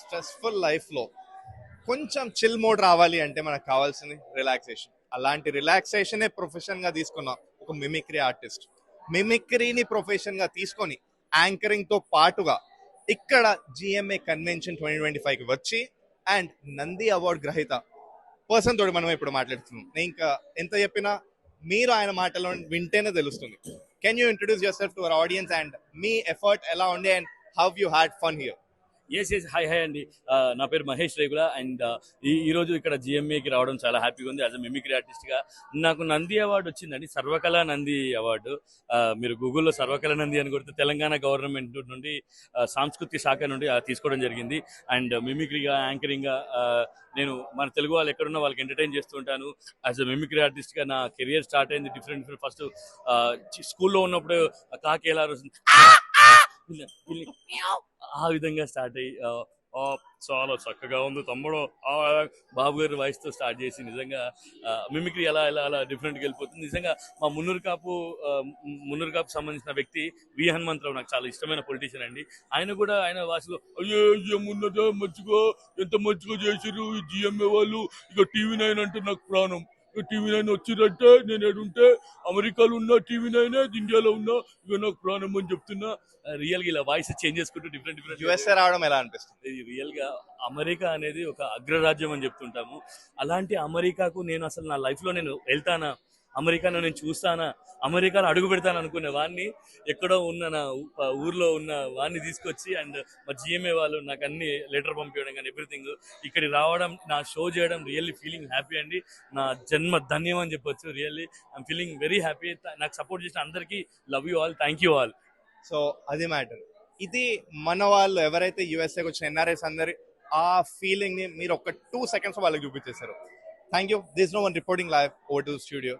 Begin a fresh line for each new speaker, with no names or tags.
Stressful లైఫ్లో కొంచెం chill mode రావాలి అంటే మనకు కావాల్సింది రిలాక్సేషన్. అలాంటి రిలాక్సేషనే ప్రొఫెషన్గా తీసుకున్న ఒక మిమిక్రీ ఆర్టిస్ట్. మిమిక్రీని ప్రొఫెషన్గా తీసుకొని యాంకరింగ్తో పాటుగా ఇక్కడ జిఎంఏ కన్వెన్షన్ 2025కి వచ్చి అండ్ నంది అవార్డ్ గ్రహీత పర్సన్ తోటి మనం ఇప్పుడు మాట్లాడుతున్నాం. నేను ఇంకా ఎంత చెప్పినా మీరు ఆయన మాటలో వింటేనే తెలుస్తుంది. Can you introduce yourself to our audience and మీ ఎఫర్ట్ ఎలా ఉండే and how you had fun here?
Yes hi అండి. నా పేరు మహేష్ రేగుల అండ్ ఈరోజు ఇక్కడ జిఎంఏకి రావడం చాలా హ్యాపీగా ఉంది. యాజ్ అ మిమిక్రీ ఆర్టిస్ట్గా నాకు నంది అవార్డు వచ్చిందండి, సర్వకళా నంది అవార్డు. మీరు గూగుల్లో సర్వకళా నంది అని కొడితే తెలంగాణ గవర్నమెంట్ నుండి సాంస్కృతిక శాఖ నుండి తీసుకోవడం జరిగింది. అండ్ మిమిక్రీగా యాంకరింగ్గా నేను మన తెలుగు వాళ్ళు ఎక్కడున్నా వాళ్ళకి ఎంటర్టైన్ చేస్తూ ఉంటాను. యాజ్ అ మిమిక్రీ ఆర్టిస్ట్గా నా కెరియర్ స్టార్ట్ అయింది డిఫరెంట్. ఫస్ట్ స్కూల్లో ఉన్నప్పుడు కాకి ఎలా ఆ విధంగా స్టార్ట్ అయ్యి చాలా చక్కగా ఉంది తమ్ముడు బాబు గారి వాయిస్ తో స్టార్ట్ చేసి నిజంగా మిమిక్రీ ఎలా ఎలా అలా డిఫరెంట్గా వెళ్ళిపోతుంది. నిజంగా మా మున్నూరు కాపు సంబంధించిన వ్యక్తి వి హనుమంతరావు నాకు చాలా ఇష్టమైన పొలిటీషియన్ అండి. ఆయన కూడా ఆయన వాయిస్లో అయ్యో ఏమున్నదో మంచిగా ఎంత మంచిగా చేసారు ఈ జిఎంఏ వాళ్ళు, ఇక టీవీ9 అంటే నాకు ప్రాణం. టీవీ9 వచ్చిందంటే నేను ఎడుంటే అమెరికాలో ఉన్నా టీవీ9, ఇండియాలో ఉన్నా ఇక నాకు ప్రాణం అని చెప్తున్నా. రియల్ గా ఇలా వాయిస్ చేంజ్ చేసుకుంటూ డిఫరెంట్
యుఎస్ఏ రావడం ఎలా అనిపిస్తుంది?
రియల్ గా అమెరికా అనేది ఒక అగ్రరాజ్యం అని చెప్తుంటాము. అలాంటి అమెరికాకు నేను అసలు నా లైఫ్ లో నేను వెళ్తానా, అమెరికాను నేను చూస్తానా, అమెరికాలో అడుగు పెడతాను అనుకునే వాడిని ఎక్కడో ఉన్న నా ఊర్లో ఉన్న వాడిని తీసుకొచ్చి అండ్ మా జిఎంఏ వాళ్ళు నాకు అన్ని లెటర్ పంపించడం కానీ ఎవ్రీథింగ్ ఇక్కడికి రావడం, నా షో చేయడం రియల్లీ ఫీలింగ్ హ్యాపీ అండి. నా జన్మ ధన్యం అని చెప్పొచ్చు. Really I'm feeling very happy. నాకు సపోర్ట్ చేసిన అందరికీ love you all, thank you all.
So అది మ్యాటర్. ఇది మన వాళ్ళు ఎవరైతే యుఎస్ఏకి వచ్చిన ఎన్ఆర్ఐస్ అందరి ఆ ఫీలింగ్ ని మీరు ఒక 2 seconds వాళ్ళకి చూపించేశారు. Thank you. This no one reporting live over to studio.